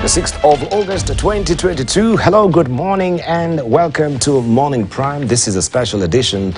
The 6th of August 2022. Hello, good morning, and welcome to Morning Prime. This is a special edition,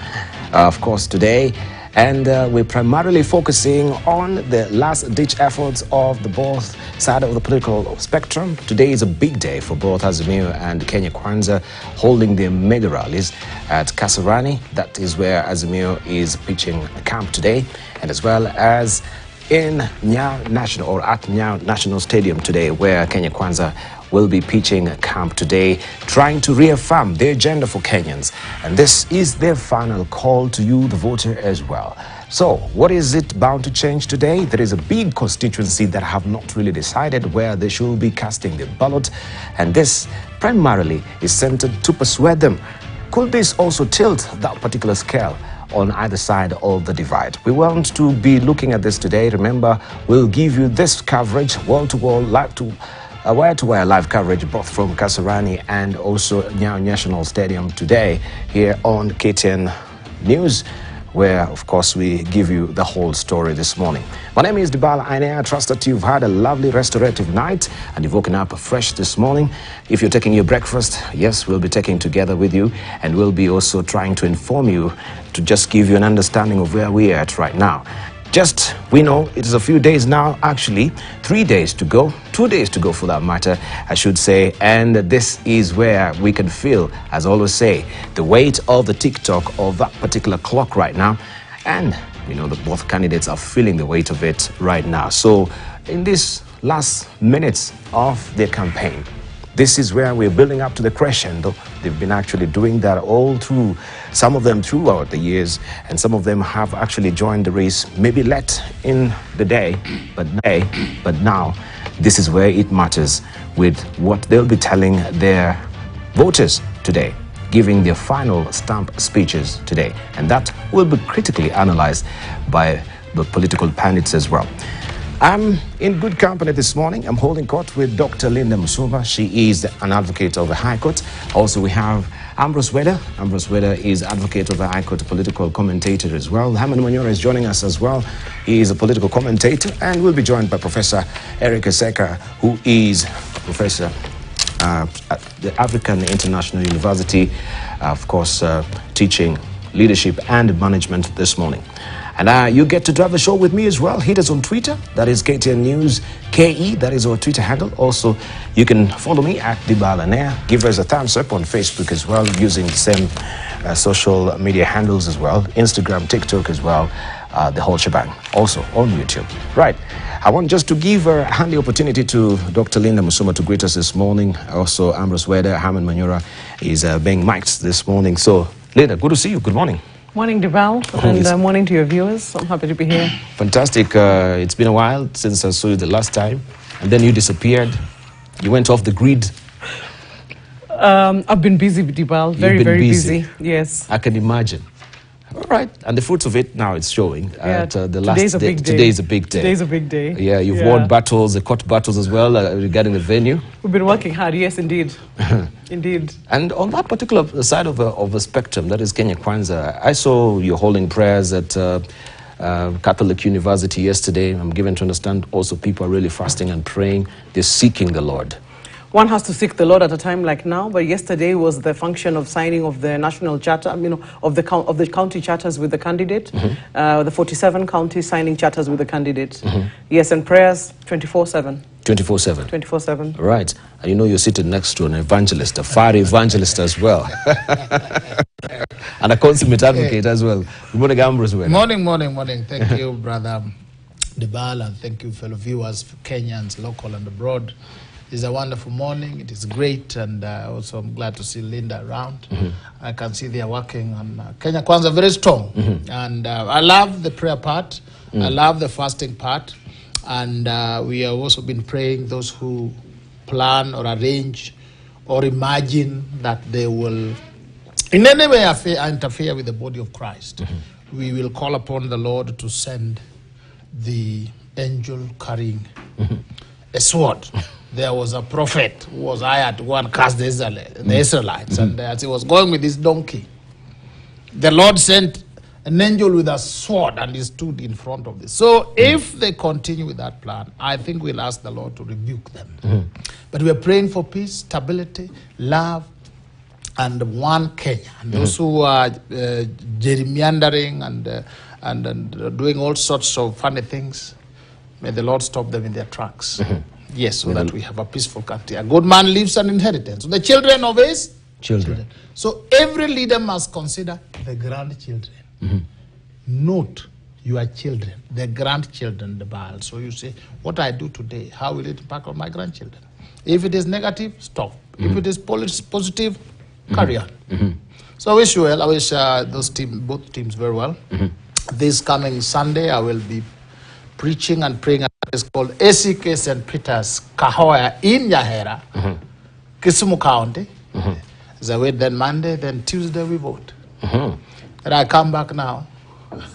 of course, today. And we're primarily focusing on the last-ditch efforts of the both side of the political spectrum. Today is a big day for both Azimio and Kenya Kwanza, holding their mega rallies at Kasarani. That is where Azimio is pitching a camp today, and as well as in Nyayo National, or at Nyayo National Stadium today, where Kenya Kwanza will be pitching a camp today, trying to reaffirm their agenda for Kenyans. And this is their final call to you, the voter, as well. So, what is it bound to change today? There is a big constituency that have not really decided where they should be casting their ballot, and this primarily is centered to persuade them. Could this also tilt that particular scale on either side of the divide? We want to be looking at this today. Remember, we'll give you this coverage, wall-to-wall, wire-to-wire live coverage, both from Kasarani and also Nyayo National Stadium today here on KTN News, where, of course, we give you the whole story this morning. My name is Dibala Ainea. I trust that you've had a lovely restorative night and you've woken up fresh this morning. If you're taking your breakfast, yes, we'll be taking together with you, and we'll be also trying to inform you, to just give you an understanding of where we're at right now. We know it is a few days now, actually 3 days to go, 2 days to go for that matter, I should say, and this is where we can feel, as I always say, the weight of the tick-tock of that particular clock right now, and we know that both candidates are feeling the weight of it right now. So in these last minutes of their campaign, this is where we're building up to the crescendo. They've been actually doing that all through, some of them throughout the years, and some of them have actually joined the race maybe late in the day, but now this is where it matters with what they'll be telling their voters today, giving their final stamp speeches today, and that will be critically analyzed by the political pundits as well. I'm in good company this morning. I'm holding court with Dr. Linda Musumba. She is an advocate of the High Court. Also, we have Ambrose Weda. Ambrose Weda is advocate of the High Court, political commentator as well. Haman Manyora is joining us as well. He is a political commentator, and we'll be joined by Professor Eric Eseka, who is a professor at the African International University, of course, teaching leadership and management this morning. And you get to drive the show with me as well. Hit us on Twitter. That is KTN News KE. That is our Twitter handle. Also, you can follow me at Dibala Ainea. Give us a thumbs up on Facebook as well, using the same social media handles as well. Instagram, TikTok as well. The whole shebang. Also on YouTube. Right. I want just to give a handy opportunity to Dr. Linda Musumba to greet us this morning. Also, Ambrose Weda, Haman Manyora is being mic'd this morning. So, Linda, good to see you. Good morning. Morning, Dibal, and morning to your viewers. I'm happy to be here. Fantastic. It's been a while since I saw you the last time, and then you disappeared. You went off the grid. I've been busy, Dibal. Very busy. Yes. I can imagine. All right. And the fruits of it now it's showing. Yeah, the last today's a big day. Today's a big day. Today's a big day. Yeah, you've won battles, the court battles as well regarding the venue. We've been working hard. Yes, indeed. Indeed. And on that particular side of the spectrum, that is Kenya Kwanza, I saw you holding prayers at Catholic University yesterday. I'm given to understand also people are really fasting and praying. They're seeking the Lord. One has to seek the Lord at a time like now, but yesterday was the function of signing of the national charter, of the county charters with the candidate. The 47 counties signing charters with the candidate. Yes, and prayers 24/7. 24/7. 24/7. Right. And you know you're seated next to an evangelist, a fiery evangelist as well. And a consummate advocate as well. Good morning, Ambrose. Morning. Thank you, brother Dibala, and thank you, fellow viewers, Kenyans, local and abroad. It's a wonderful morning. It is great, and also I'm glad to see Linda around. I can see they are working on Kenya Kwanza very strong. And I love the prayer part. I love the fasting part. And we have also been praying those who plan or arrange or imagine that they will in any way interfere with the body of Christ. We will call upon the Lord to send the angel carrying a sword. There was a prophet who was hired to go and cast the Israelites, and as he was going with his donkey, the Lord sent an angel with a sword, and he stood in front of this. So if they continue with that plan, I think we'll ask the Lord to rebuke them. But we're praying for peace, stability, love, and one Kenya. And those who are gerrymandering and doing all sorts of funny things, may the Lord stop them in their tracks. Yes, so that we have a peaceful country. A good man leaves an inheritance. The children of his children. So every leader must consider the grandchildren. Note your children, the grandchildren, the Baal. So you say, what I do today, how will it impact on my grandchildren? If it is negative, stop. If it is positive, carry on. So I wish you well. I wish both teams very well. This coming Sunday, I will be preaching and praying at a place called ACK St. Peter's, Kahoya in Yahera, Kisumu County. So wait, then Monday, then Tuesday we vote. And I come back now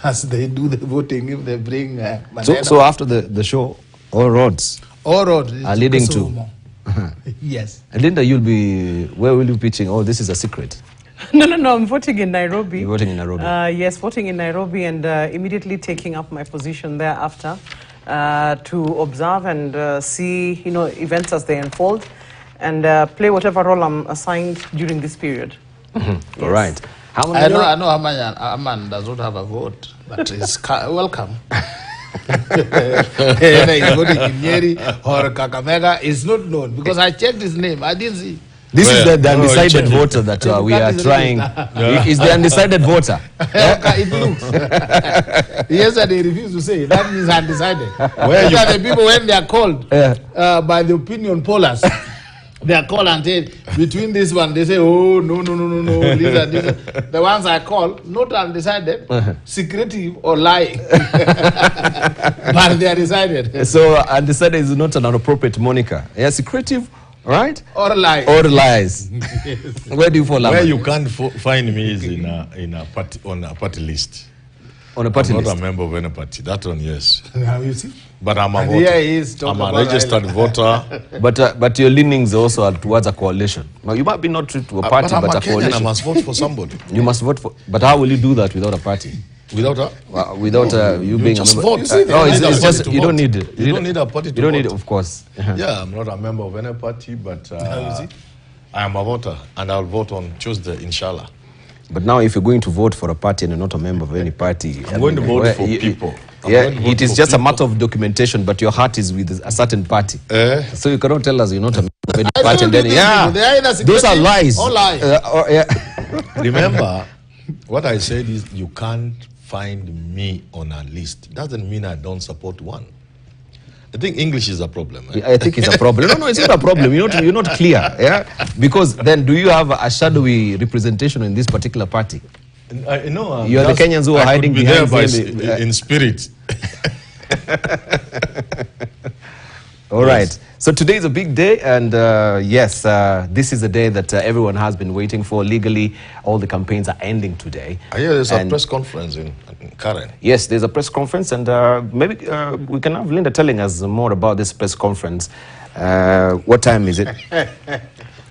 as they do the voting, if they bring so after the show, all roads are leading to yes. And Linda, where will you be pitching? Oh, this is a secret. No, I'm voting in Nairobi. You're voting in Nairobi? Yes, voting in Nairobi, and immediately taking up my position thereafter to observe and see, events as they unfold, and play whatever role I'm assigned during this period. Yes. All right. I know Aman does not have a vote, but he's welcome. Whether he's voting in Nyeri or Kakamega is not known, because I checked his name. I didn't see. This is the undecided voter that we are trying. Is the undecided voter? It looks. Yesterday he refused to say. That means undecided. These are the people when they are called by the opinion pollers. They are called and say, between this one, they say, oh, no. These are. The ones I call, not undecided, secretive or lying. But they are decided. So undecided is not an appropriate moniker. Yeah, secretive, right? Or lies. Or lies. Yes. Where do you fall? Where you can't find me is on a party list. On a party list? I'm not a member of any party. That one, yes. Now you see? But I'm a voter. I'm a registered voter. But your leanings also are towards a coalition. Now, you might be not to a party, but a coalition. I must vote for somebody. You must vote for. But how will you do that without a party? Without a? Without you being a member. Vote. It's just you don't need it. You don't need a party to vote. You don't need it, of course. Yeah, I'm not a member of any party, but I am a voter, and I'll vote on Tuesday, inshallah. But now, if you're going to vote for a party and you're not a member of any party, I'm going to vote for people. It is just a matter of documentation, but your heart is with a certain party. So you cannot tell us you're not a member of any party. And then, those are lies. All lies. Remember, what I said is you can't find me on a list. Doesn't mean I don't support one. I think English is a problem. I think it's a problem. No, it's not a problem. You're not clear. Yeah, because then do you have a shadowy representation in this particular party? No, you're the Kenyans who are hiding behind in spirit. All right. So today is a big day, and yes, this is a day that everyone has been waiting for. Legally, all the campaigns are ending today. I hear there's a press conference in Karen. Yes, there's a press conference, and maybe we can have Linda telling us more about this press conference. What time is it? And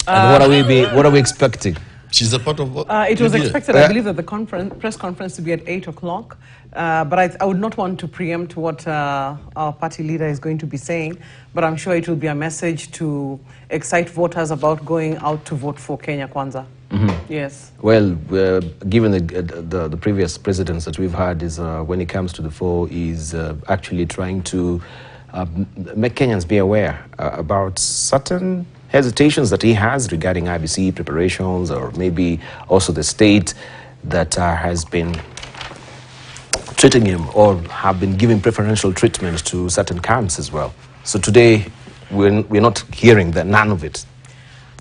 what are we expecting? She's a part of what? It was expected, I believe, that the press conference to be at 8 o'clock. But I would not want to preempt what our party leader is going to be saying. But I'm sure it will be a message to excite voters about going out to vote for Kenya Kwanza. Yes. Well, given the previous presidents that we've had, is when it comes to the fore, is actually trying to make Kenyans be aware about certain hesitations that he has regarding IBC preparations, or maybe also the state that has been treating him or have been giving preferential treatment to certain camps as well. So today, we're not hearing none of it.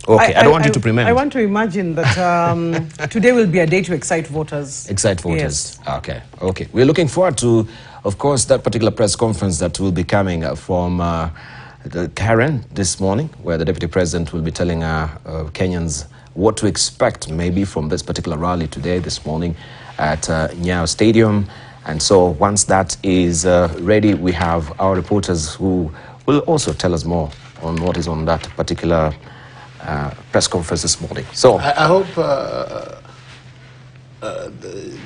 Okay, I don't want you to preempt. I want to imagine that today will be a day to excite voters. Excite voters. Yes. Okay. We're looking forward to, of course, that particular press conference that will be coming from Karen this morning, where the Deputy President will be telling Kenyans what to expect maybe from this particular rally today, this morning at Nyayo Stadium. And so once that is ready, we have our reporters who will also tell us more on what is on that particular press conference this morning. So I hope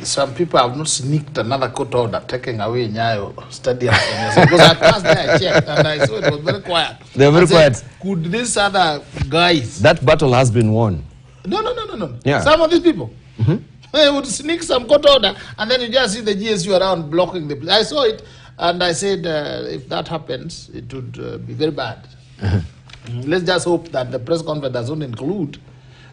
some people have not sneaked another court order taking away Nyayo Stadium because I passed there, I checked, and I saw it was very quiet. They're very quiet. Could these other guys? That battle has been won. No. Yeah. Some of these people, they would sneak some court order, and then you just see the GSU around blocking the place. I saw it, and I said, if that happens, it would be very bad. Let's just hope that the press conference doesn't include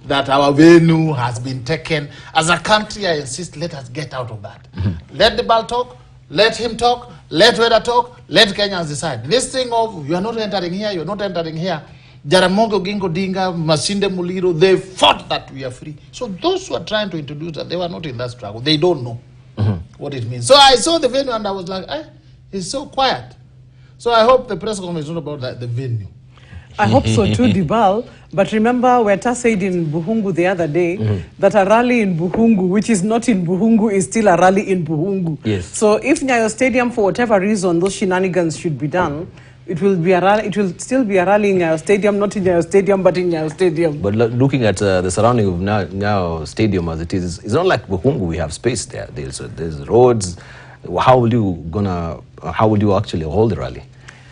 that our venue has been taken. As a country, I insist, let us get out of that. Let the ball talk, let him talk, let Weda talk, let Kenyans decide. This thing of, you are not entering here, you're not entering here. Jaramogi Oginga Odinga, Masinde Muliro, they fought that we are free. So those who are trying to introduce that, they were not in that struggle. They don't know what it means. So I saw the venue and I was like, it's so quiet. So I hope the press conference is not about that, the venue. I hope so too, Dibal. But remember, Weta said in Buhungu the other day that a rally in Buhungu, which is not in Buhungu, is still a rally in Buhungu. Yes. So if Nyayo Stadium, for whatever reason, those shenanigans should be done, it will be a rally. It will still be a rally in Nyayo Stadium, not in Nyayo Stadium, but in Nyayo Stadium. But looking at the surrounding of Nyayo Stadium as it is, it's not like Buhungu. We have space there. There's roads. How will you actually hold the rally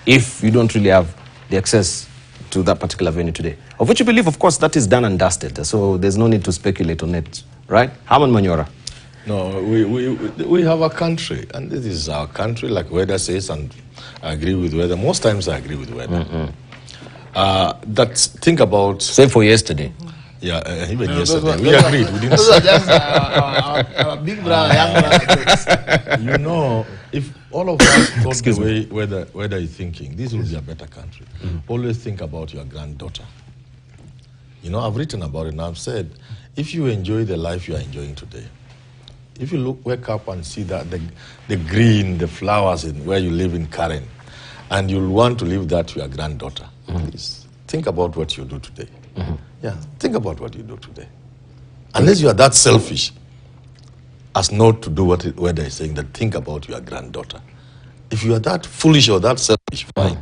if you don't really have the access to that particular venue today, of which you believe, of course, that is done and dusted, so there's no need to speculate on it, right? Haman Manyora. No, we have a country, and this is our country, like Weda says, and I agree with Weda. Most times I agree with Weda. Think about... Save for yesterday. Yeah, even yesterday. We agreed. We didn't Those are just our big brother, young brother. You know, if all of us thought the way Weda is thinking, this will be a better country. Always think about your granddaughter. You know, I've written about it and I've said, if you enjoy the life you are enjoying today, if you wake up and see that the green, the flowers in where you live in Karen, and you'll want to leave that to your granddaughter, please think about what you do today. Yeah, think about what you do today. Unless you are that selfish as not to do what Weda is saying, that think about your granddaughter. If you are that foolish or that selfish, fine.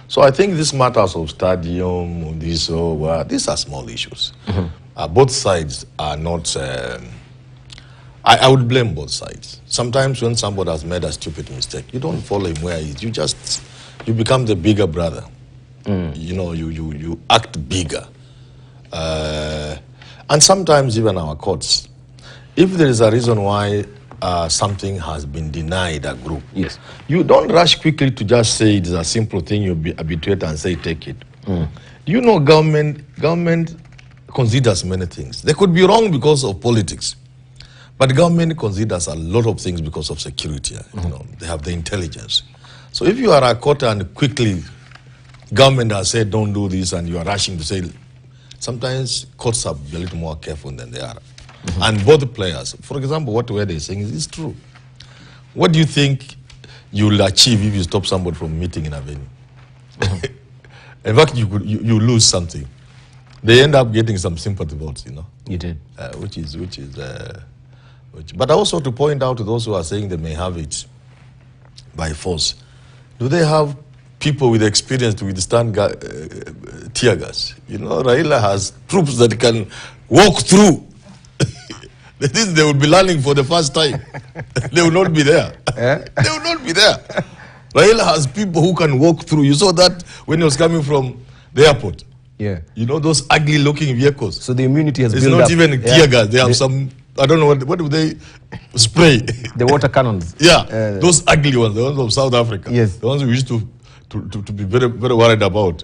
So I think these matters of stadium, these are small issues. Both sides are not... I would blame both sides. Sometimes when somebody has made a stupid mistake, you don't follow him where he is. You become the bigger brother. You know, you act bigger. And sometimes even our courts, if there is a reason why something has been denied a group, yes, you don't rush quickly to just say it's a simple thing, you be habituated and say take it. You know, government considers many things. They could be wrong because of politics, but government considers a lot of things because of security. You know, they have the intelligence. So if you are a court and quickly government has said don't do this and you are rushing to say, sometimes courts are a little more careful than they are. And both players, for example, what Weda is saying is true. What do you think you'll achieve if you stop somebody from meeting in a venue? In fact, you lose something. They end up getting some sympathy votes, you know. You did. But also to point out to those who are saying they may have it by force, do they have people with experience to withstand tear gas? You know, Raila has troops that can walk through. They will be learning for the first time. They will not be there. They will not be there. Raila has people who can walk through. You saw that when he was coming from the airport. Yeah. You know those ugly looking vehicles. So the immunity has built up. It's not even tear gas. They have some, I don't know, what do they spray? The water cannons. Yeah, those ugly ones, the ones of South Africa. Yes. The ones we used to be very, very worried about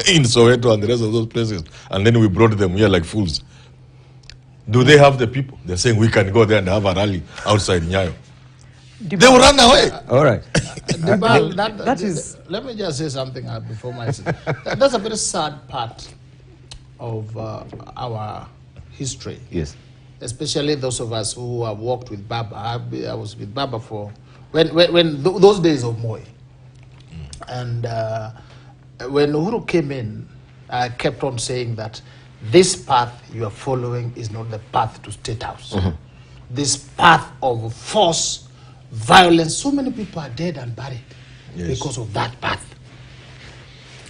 in Soweto and the rest of those places. And then we brought them here like fools. Do they have the people? They're saying we can go there and have a rally outside Nyayo. They will run away. All right. Let me just say something before my... That's a very sad part of our history. Yes. Especially those of us who have worked with Baba. I was with Baba for... When those days of Moi. And when Uhuru came in, I kept on saying that this path you are following is not the path to State House. This path of force, violence, so many people are dead and buried because of that path.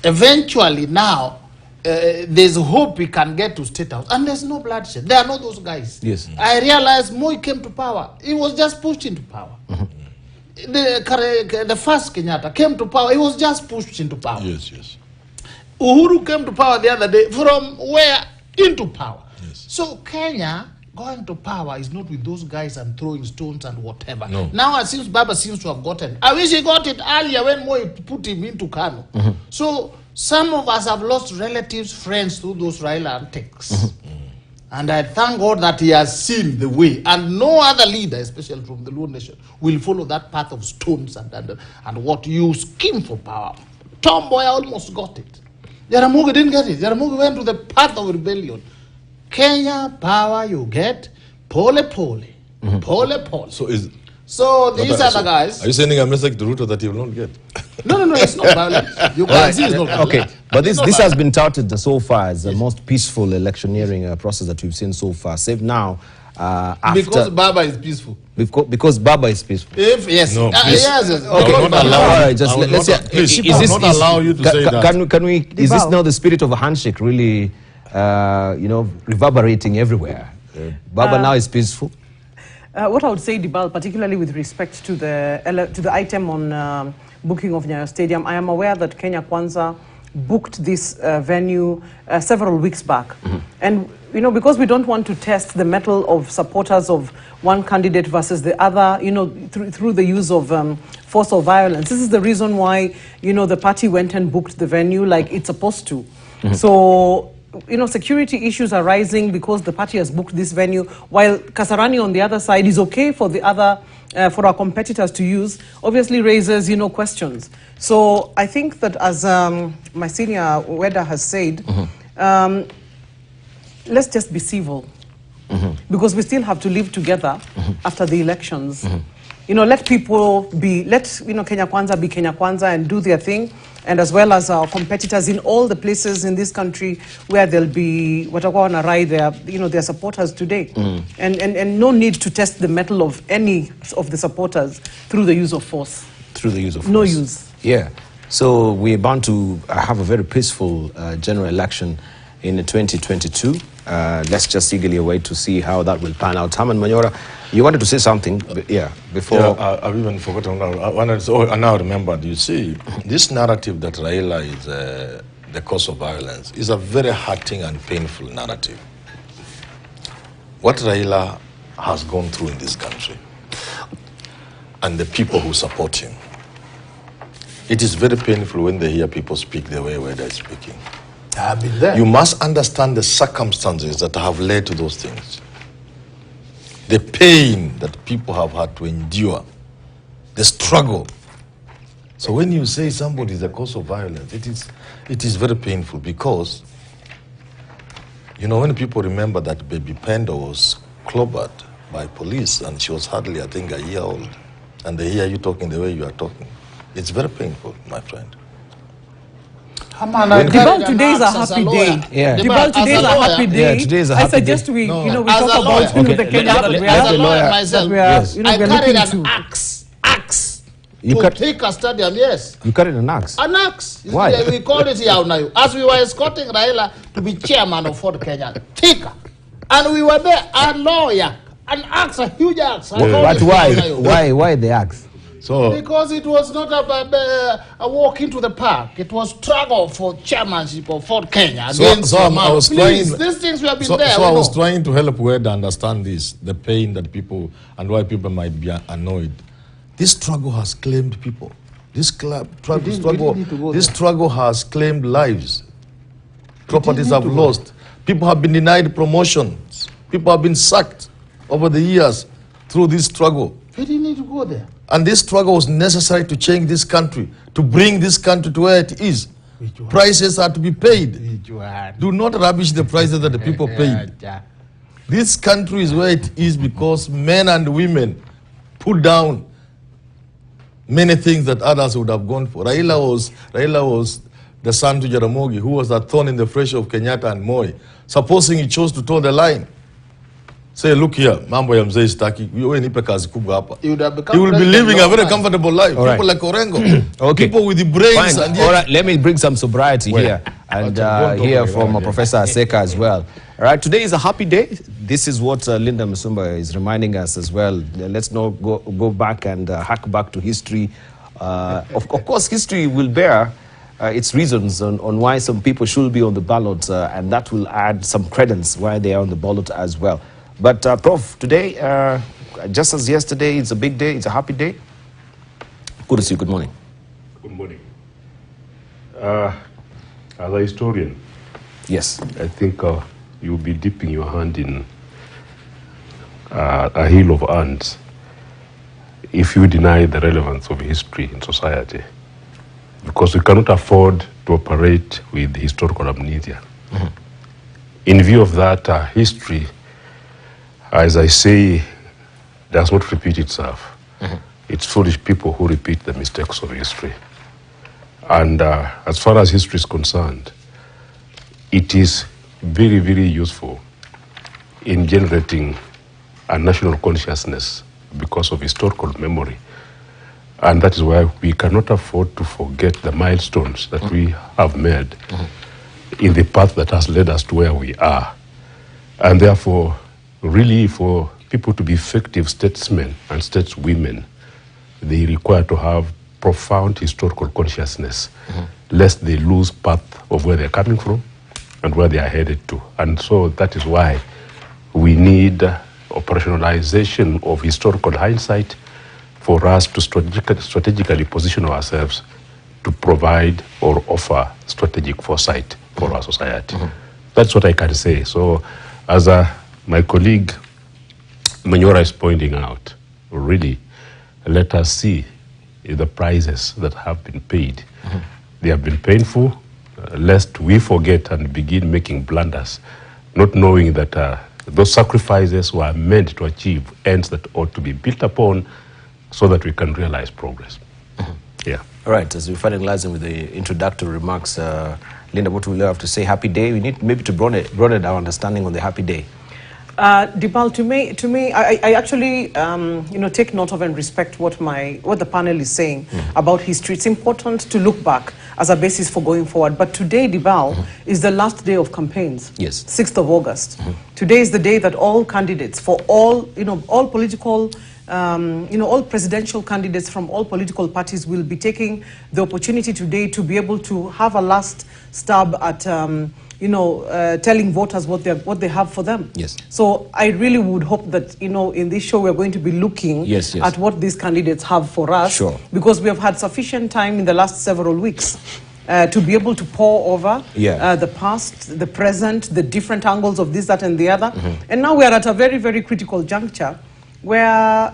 Eventually now, there's hope we can get to State House, and there's no bloodshed. There are not those guys. Yes. I realized Moi came to power. He was just pushed into power. The first Kenyatta came to power. He was just pushed into power. Yes, yes. Uhuru came to power the other day. From where? Into power. Yes. So Kenya going to power is not with those guys and throwing stones and whatever. No. Now it seems Baba seems to have gotten. I wish he got it earlier when Moi put him into Kano. So some of us have lost relatives, friends through those Raila antics. And I thank God that he has seen the way. And no other leader, especially from the Luo Nation, will follow that path of stones and what you scheme for power. Tomboy almost got it. Jaramogi didn't get it. Jaramogi went to the path of rebellion. Kenya, power you get, pole. So these are the guys. Are you sending a message to Ruto that he will not get? No, it's not violent. You can see it's not violent. Okay, but this has been touted so far as the most peaceful electioneering process that we've seen so far. Save now, after because Baba is peaceful. Because Baba is peaceful. Yes. No, please. Yes. Okay. I will not allow. All right, just let's see. Please, I will not allow you to say that. Can we? Is this now the spirit of a handshake really, reverberating everywhere? Baba now is peaceful. What I would say, Dibal, particularly with respect to the item on booking of Nyayo Stadium, I am aware that Kenya Kwanza booked this venue several weeks back. And, because we don't want to test the mettle of supporters of one candidate versus the other, through the use of force or violence. This is the reason why, the party went and booked the venue like it's supposed to. So, security issues are rising because the party has booked this venue, while Kasarani on the other side is okay for the other, for our competitors to use, obviously raises, questions. So I think that as my senior Weda has said, let's just be civil, because we still have to live together after the elections. Let people be, Kenya Kwanza be Kenya Kwanza and do their thing, and as well as our competitors in all the places in this country where there'll be Watakuwa Rai, their supporters today. And no need to test the mettle of any of the supporters through the use of force. Through the use of force. No use. Yeah. So we're bound to have a very peaceful general election in 2022. Let's just eagerly await to see how that will pan out. Haman Manyora, you wanted to say something, before. Yeah, I've even forgotten. I now remembered. You see, this narrative that Raila is the cause of violence is a very hurting and painful narrative. What Raila has gone through in this country and the people who support him, it is very painful when they hear people speak the way they're speaking. I've been there. You must understand the circumstances that have led to those things. The pain that people have had to endure. The struggle. So when you say somebody is the cause of violence, it is very painful because, when people remember that baby Pendo was clobbered by police and she was hardly, I think, a year old, and they hear you talking the way you are talking, it's very painful, my friend. Dibal, today is a happy day. Yeah. Dibal, today is a happy day. Yeah, today is a happy I suggest day. we, No. we As talk a lawyer. about the Kenya that we As a are. lawyer myself, Yes. I we're carried looking an to- axe You to cut- take a stadium, yes. You carried an axe. An axe. Why? We called it here now. As we were escorting Raila to be chairman of Ford Kenya, Tika. And we were there, a lawyer, an axe, a huge axe. I called But it here now. why the axe? So, Because it was not a walk into the park. It was struggle for chairmanship of Ford Kenya against so I was Please, trying- these things we have been So, there. so we I was know. trying to help Weda understand this, the pain that people, and why people might be annoyed. This struggle has claimed people. This struggle has claimed lives. Properties have lost. People have been denied promotions. People have been sacked over the years through this struggle. We didn't need to go there. And this struggle was necessary to change this country, to bring this country to where it is. Prices are to be paid. Do not rubbish the prices that the people paid. This country is where it is because men and women put down many things that others would have gone for. Raila was the son to Jaramogi, who was a thorn in the flesh of Kenyatta and Moi. Supposing he chose to toe the line, say, look here, mambo ya mzee staki, wewe nipe kazi kubwa hapa. He would have become He will be president living a very long time. comfortable life. All right. People like Orengo, Okay. people with the brains. Fine. And All right, let me bring some sobriety Well, here and don't hear worry from about it. Professor Aseka as well. All right, today is a happy day. This is what Linda Musumba is reminding us as well. Let's not go back and hack back to history. Of course, history will bear its reasons on why some people should be on the ballot, and that will add some credence why they are on the ballot as well. But Prof, today, just as yesterday, it's a big day, it's a happy day. Good to see you, good morning. Good morning. As a historian, Yes. I think you'll be dipping your hand in a hill of ants if you deny the relevance of history in society, because we cannot afford to operate with historical amnesia. Mm-hmm. In view of that, history, as I say, does not repeat itself. Mm-hmm. It's foolish people who repeat the mistakes of history. And as far as history is concerned, it is very, very useful in generating a national consciousness because of historical memory. And that is why we cannot afford to forget the milestones that we have made in the path that has led us to where we are. And therefore, really, for people to be effective statesmen and stateswomen, they require to have profound historical consciousness, lest they lose path of where they're coming from and where they are headed to. And so that is why we need operationalization of historical hindsight for us to strategically position ourselves to provide or offer strategic foresight for our society. That's what I can say. So as my colleague Manyora is pointing out, really, let us see the prices that have been paid. They have been painful, lest we forget and begin making blunders, not knowing that those sacrifices were meant to achieve ends that ought to be built upon so that we can realize progress. Yeah. All right, as we're finalizing with the introductory remarks, Linda, what will you have to say? Happy day. We need maybe to broaden our understanding on the happy day. Dipal, to me, I actually, take note of and respect what the panel is saying about history. It's important to look back as a basis for going forward. But today, Dipal, is the last day of campaigns. Yes. 6th of August. Today is the day that all candidates for all political, all presidential candidates from all political parties will be taking the opportunity today to be able to have a last stab at telling voters what they have for them. Yes. So I really would hope that, in this show we're going to be looking at what these candidates have for us. Sure. Because we have had sufficient time in the last several weeks to be able to pore over the past, the present, the different angles of this, that, and the other. And now we are at a very, very critical juncture where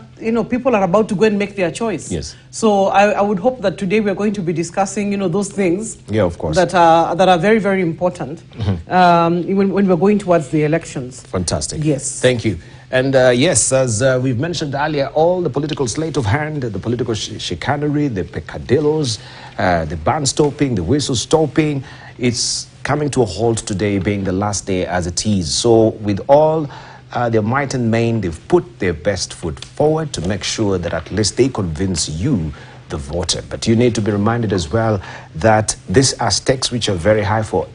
people are about to go and make their choice. Yes. So I would hope that today we're going to be discussing those things. Yeah, of course. That are very, very important when we're going towards the elections. Fantastic. Yes. Thank you. And yes, as we've mentioned earlier, all the political sleight of hand, the political chicanery, the peccadillos, the band stopping, the whistle stopping, it's coming to a halt today, being the last day as it is. So with all their might and main, they've put their best foot forward to make sure that at least they convince you, the voter. But you need to be reminded as well that these are stakes which are very high for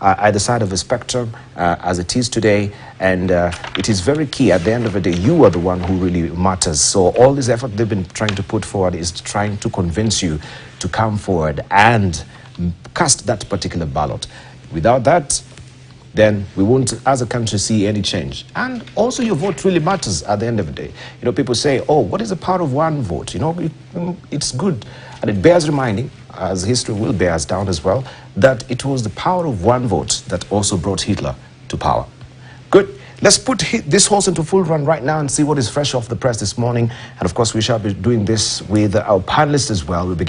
either side of the spectrum as it is today, and it is very key. At the end of the day, you are the one who really matters. So all this effort they've been trying to put forward is trying to convince you to come forward and cast that particular ballot. Without that, then we won't, as a country, see any change. And also your vote really matters at the end of the day. People say, oh, what is the power of one vote? It's good. And it bears reminding, as history will bear us down as well, that it was the power of one vote that also brought Hitler to power. Good. Let's put this horse into full run right now and see what is fresh off the press this morning. And of course, we shall be doing this with our panelists as well. We'll begin